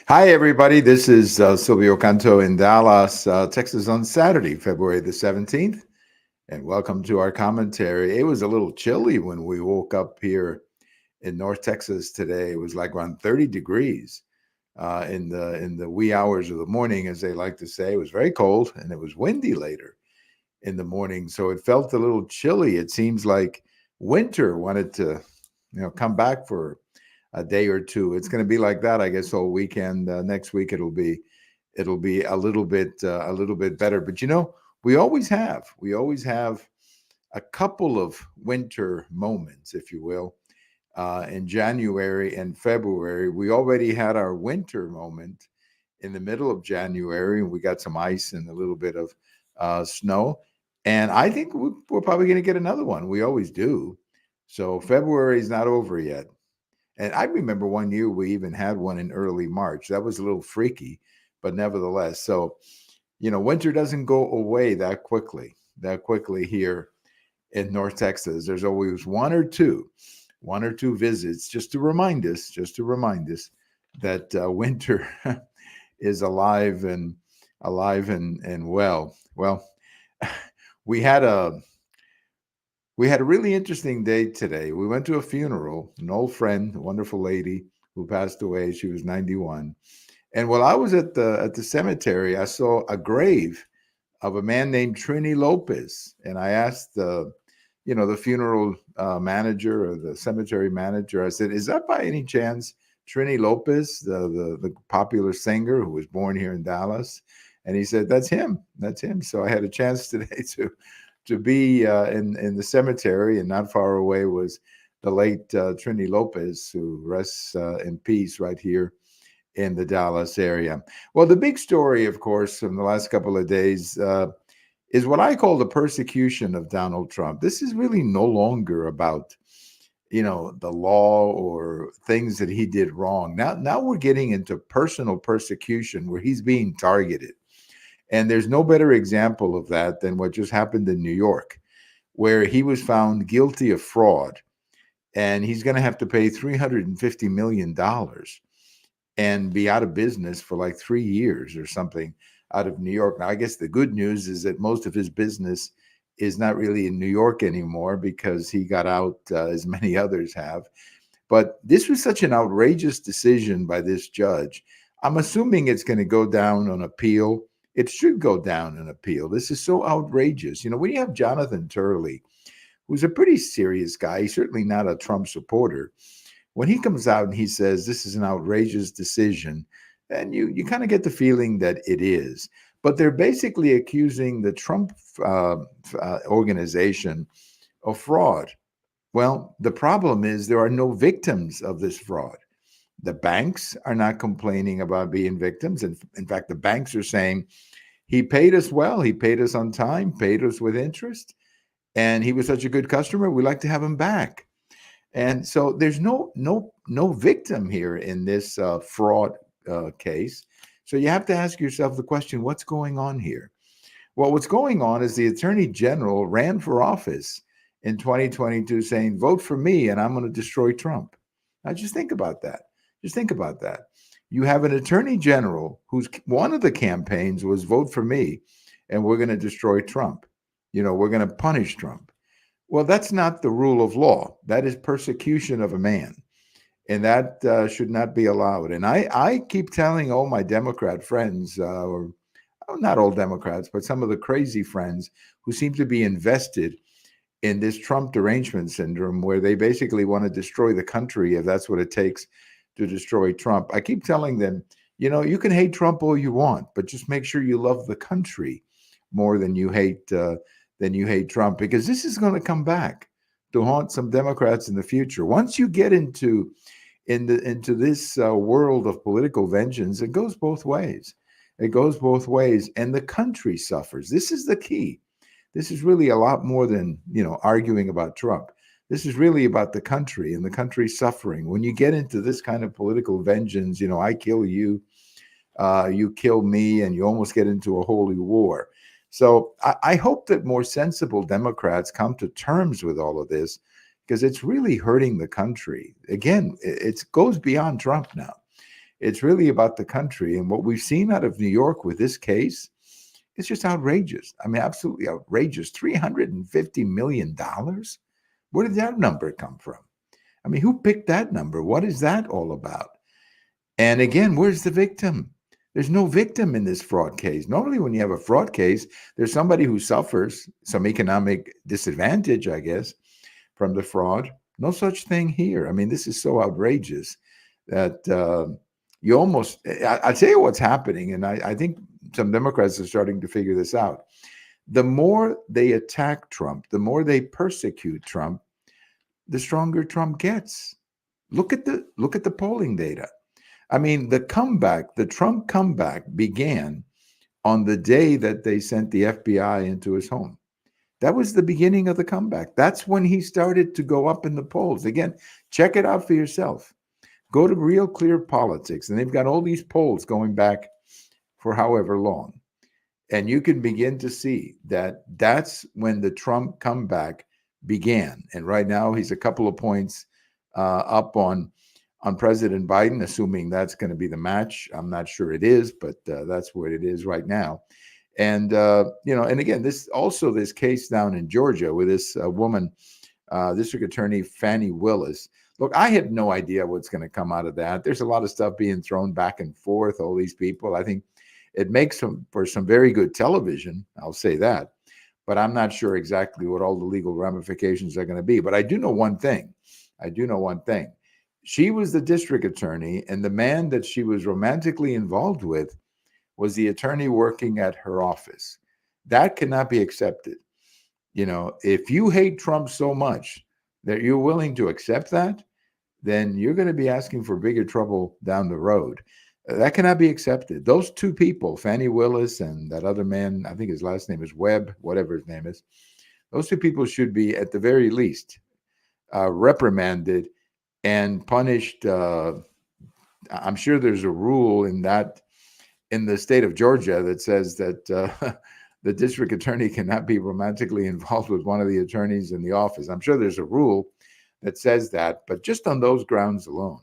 Hi, everybody. This is Silvio Canto in Dallas, Texas on Saturday, February the 17th. And welcome to our commentary. It was a little chilly when we woke up here in North Texas today. It was like around 30 degrees in the wee hours of the morning, as they like to say. It was very cold and it was windy later in the morning. So it felt a little chilly. It seems like winter wanted to, come back for a day or two. It's going to be like that, I guess, all weekend. Next week it'll be a little bit better. But we always have a couple of winter moments, if you will. In January and February, we already had our winter moment in the middle of January, and we got some ice and a little bit of snow. And I think we're probably going to get another one. We always do. So February is not over yet. And I remember one year we even had one in early March. That was a little freaky, but nevertheless. So, winter doesn't go away that quickly here in North Texas. There's always one or two visits just to remind us that winter is alive and well. Well, we had a we had a really interesting day today. We went to a funeral, an old friend, a wonderful lady who passed away. She was 91. And while I was at the cemetery, I saw a grave of a man named Trini Lopez. And I asked the funeral manager or the cemetery manager, I said, "Is that by any chance Trini Lopez, the popular singer who was born here in Dallas?" And he said, "That's him. That's him." So I had a chance today to be in the cemetery, and not far away was the late Trini Lopez, who rests in peace right here in the Dallas area. Well, the big story, of course, from the last couple of days is what I call the persecution of Donald Trump. This is really no longer about the law or things that he did wrong. Now we're getting into personal persecution where he's being targeted. And there's no better example of that than what just happened in New York, where he was found guilty of fraud, and he's going to have to pay $350 million and be out of business for like 3 years or something out of New York. Now, I guess the good news is that most of his business is not really in New York anymore because he got out as many others have. But this was such an outrageous decision by this judge. I'm assuming it's going to go down on appeal. It should go down on appeal. This is so outrageous. When you have Jonathan Turley, who's a pretty serious guy, he's certainly not a Trump supporter. When he comes out and he says this is an outrageous decision, and you kind of get the feeling that it is. But they're basically accusing the Trump organization of fraud. Well, the problem is there are no victims of this fraud. The banks are not complaining about being victims. And in fact, the banks are saying he paid us well, he paid us on time, paid us with interest, and he was such a good customer. We like to have him back. And so there's no victim here in this fraud case. So you have to ask yourself the question: what's going on here? Well, what's going on is the Attorney General ran for office in 2022 saying, "Vote for me and I'm going to destroy Trump." Now just think about that. Just think about that. You have an Attorney General whose one of the campaigns was "Vote for me and we're going to destroy Trump. We're going to punish Trump." Well, that's not the rule of law. That is persecution of a man. And that should not be allowed. And I keep telling all my Democrat friends, or not all Democrats, but some of the crazy friends who seem to be invested in this Trump derangement syndrome, where they basically want to destroy the country if that's what it takes to destroy Trump. I keep telling them, you can hate Trump all you want, but just make sure you love the country more than you hate Trump, because this is going to come back to haunt some Democrats in the future. Once you get into this world of political vengeance, it goes both ways. It goes both ways, and the country suffers. This is the key. This is really a lot more than arguing about Trump. This is really about the country and the country suffering. When you get into this kind of political vengeance, I kill you, you kill me, and you almost get into a holy war. So I hope that more sensible Democrats come to terms with all of this, because it's really hurting the country. Again, it goes beyond Trump now. It's really about the country. And what we've seen out of New York with this case, it's just outrageous. I mean, absolutely outrageous. $350 million? Where did that number come from? I mean, who picked that number? What is that all about? And again, where's the victim? There's no victim in this fraud case. Normally, when you have a fraud case, there's somebody who suffers some economic disadvantage, I guess, from the fraud. No such thing here. I mean, this is so outrageous that you almost, I'll tell you what's happening. And I think some Democrats are starting to figure this out. The more they attack Trump, the more they persecute Trump, the stronger Trump gets. Look at the polling data. I mean, the Trump comeback began on the day that they sent the FBI into his home. That was the beginning of the comeback. That's when he started to go up in the polls. Again, check it out for yourself. Go to Real Clear Politics, and they've got all these polls going back for however long. And you can begin to see that that's when the Trump comeback began. And right now, he's a couple of points up on President Biden, assuming that's going to be the match. I'm not sure it is, but that's what it is right now. And, and again, this case down in Georgia with this woman, District Attorney Fannie Willis. Look, I have no idea what's going to come out of that. There's a lot of stuff being thrown back and forth, all these people. I think it makes for some very good television. I'll say that. But I'm not sure exactly what all the legal ramifications are going to be. But I do know one thing. She was the district attorney, and the man that she was romantically involved with was the attorney working at her office. That cannot be accepted. If you hate Trump so much that you're willing to accept that, then you're going to be asking for bigger trouble down the road. That cannot be accepted. Those two people, Fannie Willis and that other man, I think his last name is Webb, whatever his name is, those two people should be, at the very least, reprimanded and punished. I'm sure there's a rule in the state of Georgia that says that the district attorney cannot be romantically involved with one of the attorneys in the office. I'm sure there's a rule that says that, but just on those grounds alone,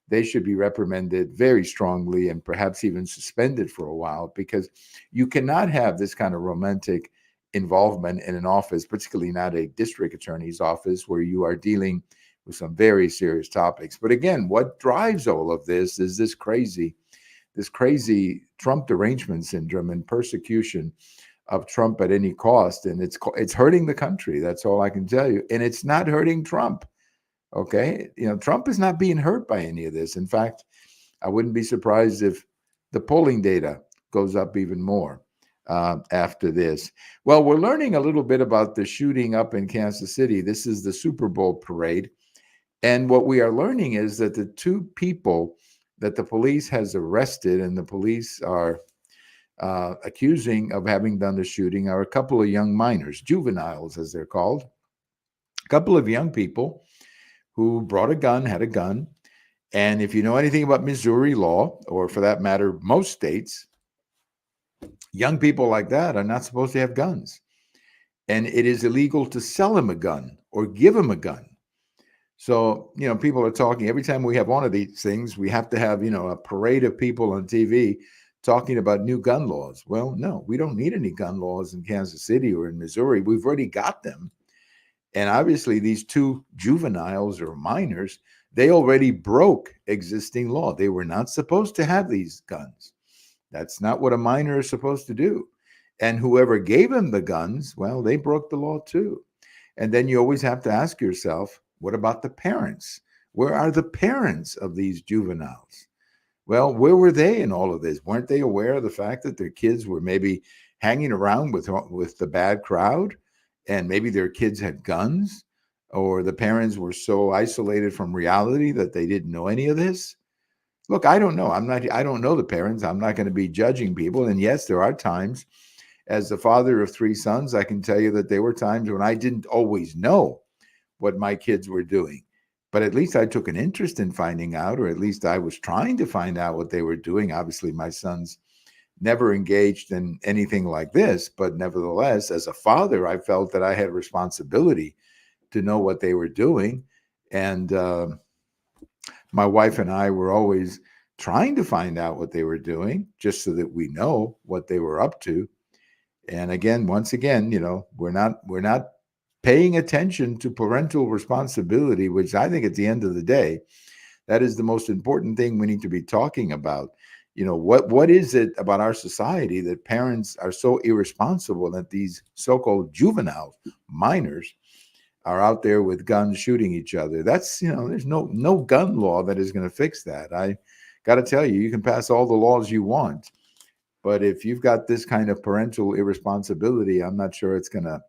they should be reprimanded very strongly and perhaps even suspended for a while, because you cannot have this kind of romantic involvement in an office, particularly not a district attorney's office, where you are dealing with some very serious topics. But again, what drives all of this is this crazy Trump derangement syndrome and persecution of Trump at any cost. And it's hurting the country. That's all I can tell you. And it's not hurting Trump. Okay. Trump is not being hurt by any of this. In fact, I wouldn't be surprised if the polling data goes up even more after this. Well, we're learning a little bit about the shooting up in Kansas City. This is the Super Bowl parade. And what we are learning is that the two people that the police has arrested and the police are accusing of having done the shooting are a couple of young minors, juveniles as they're called, a couple of young people who had a gun. And if you know anything about Missouri law, or for that matter, most states, young people like that are not supposed to have guns. And it is illegal to sell them a gun or give them a gun. So, people are talking, every time we have one of these things, we have to have, a parade of people on TV talking about new gun laws. Well, no, we don't need any gun laws in Kansas City or in Missouri. We've already got them. And obviously, these two juveniles or minors, they already broke existing law. They were not supposed to have these guns. That's not what a minor is supposed to do. And whoever gave them the guns, well, they broke the law too. And then you always have to ask yourself, what about the parents? Where are the parents of these juveniles? Well, where were they in all of this? Weren't they aware of the fact that their kids were maybe hanging around with the bad crowd, and maybe their kids had guns, or the parents were so isolated from reality that they didn't know any of this? Look, I don't know. I don't know the parents. I'm not going to be judging people. And yes, there are times, as the father of three sons, I can tell you that there were times when I didn't always know what my kids were doing. But at least I took an interest in finding out, or at least I was trying to find out what they were doing. Obviously, my sons never engaged in anything like this, but nevertheless, as a father, I felt that I had a responsibility to know what they were doing. And my wife and I were always trying to find out what they were doing just so that we know what they were up to. And again, once again, we're not paying attention to parental responsibility, which I think at the end of the day, that is the most important thing we need to be talking about. What is it about our society that parents are so irresponsible that these so-called juvenile minors are out there with guns shooting each other? That's, there's no gun law that is going to fix that. I got to tell you, you can pass all the laws you want, but if you've got this kind of parental irresponsibility, I'm not sure it's gonna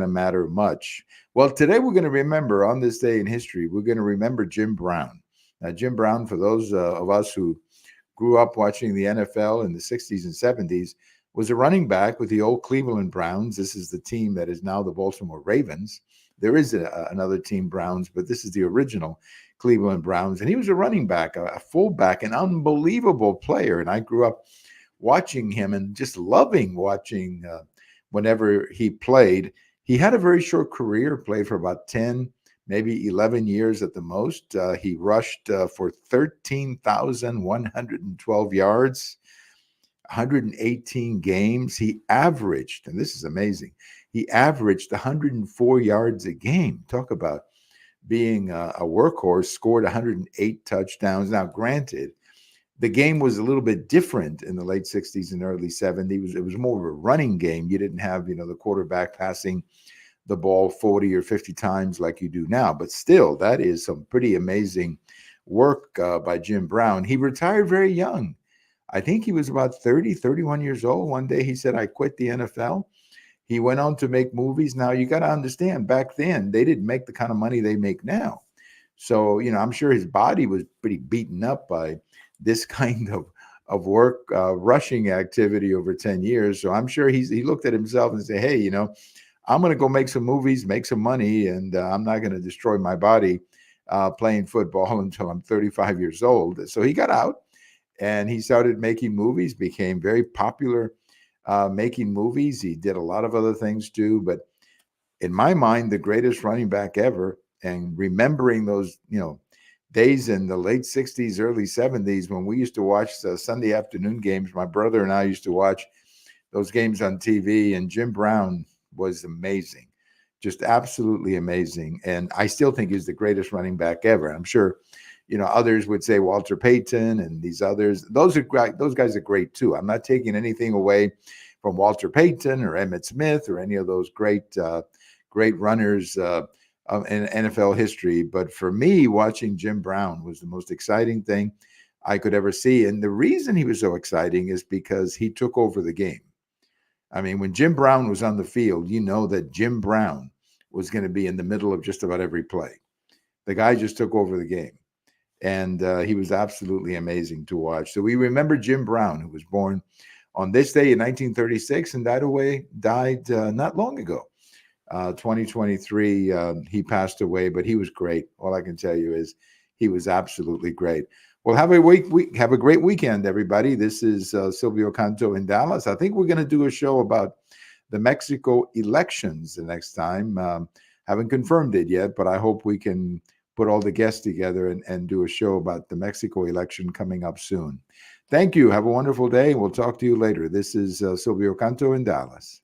matter much. Well, today we're going to remember, on this day in history, we're going to remember Jim Brown. Now, Jim Brown, for those of us who grew up watching the NFL in the 60s and 70s, was a running back with the old Cleveland Browns. This is the team that is now the Baltimore Ravens. There is another team, Browns, but this is the original Cleveland Browns. And he was a running back, a fullback, an unbelievable player. And I grew up watching him and just loving watching whenever he played. He had a very short career, played for about 10, maybe 11 years at the most. He rushed for 13,112 yards, 118 games. He averaged, and this is amazing, he averaged 104 yards a game. Talk about being a workhorse, scored 108 touchdowns. Now, granted, the game was a little bit different in the late 60s and early 70s. It was more of a running game. You didn't have, the quarterback passing the ball 40 or 50 times like you do now. But still, that is some pretty amazing work by Jim Brown. He retired very young. I think he was about 30, 31 years old. One day he said, I quit the NFL. He went on to make movies. Now, you got to understand, back then, they didn't make the kind of money they make now. So, I'm sure his body was pretty beaten up by this kind of work, rushing activity over 10 years. So I'm sure he looked at himself and said, hey, I'm going to go make some movies, make some money, and I'm not going to destroy my body playing football until I'm 35 years old. So he got out and he started making movies, became very popular making movies. He did a lot of other things too. But in my mind, the greatest running back ever, and remembering those, days in the late 60s, early 70s when we used to watch the Sunday afternoon games. My brother and I used to watch those games on TV, and Jim Brown was amazing, just absolutely amazing. And I still think he's the greatest running back ever. I'm sure, others would say Walter Payton and these others. Those are great. Those guys are great too. I'm not taking anything away from Walter Payton or Emmitt Smith or any of those great runners in NFL history. But for me, watching Jim Brown was the most exciting thing I could ever see. And the reason he was so exciting is because he took over the game. I mean, when Jim Brown was on the field, that Jim Brown was going to be in the middle of just about every play. The guy just took over the game. And he was absolutely amazing to watch. So we remember Jim Brown, who was born on this day in 1936 and died not long ago. 2023, he passed away, but he was great. All I can tell you is he was absolutely great. Well, have a great weekend, everybody. This is Silvio Canto in Dallas. I think we're going to do a show about the Mexico elections the next time. Haven't confirmed it yet, but I hope we can put all the guests together and do a show about the Mexico election coming up soon. Thank you. Have a wonderful day. We'll talk to you later. This is Silvio Canto in Dallas.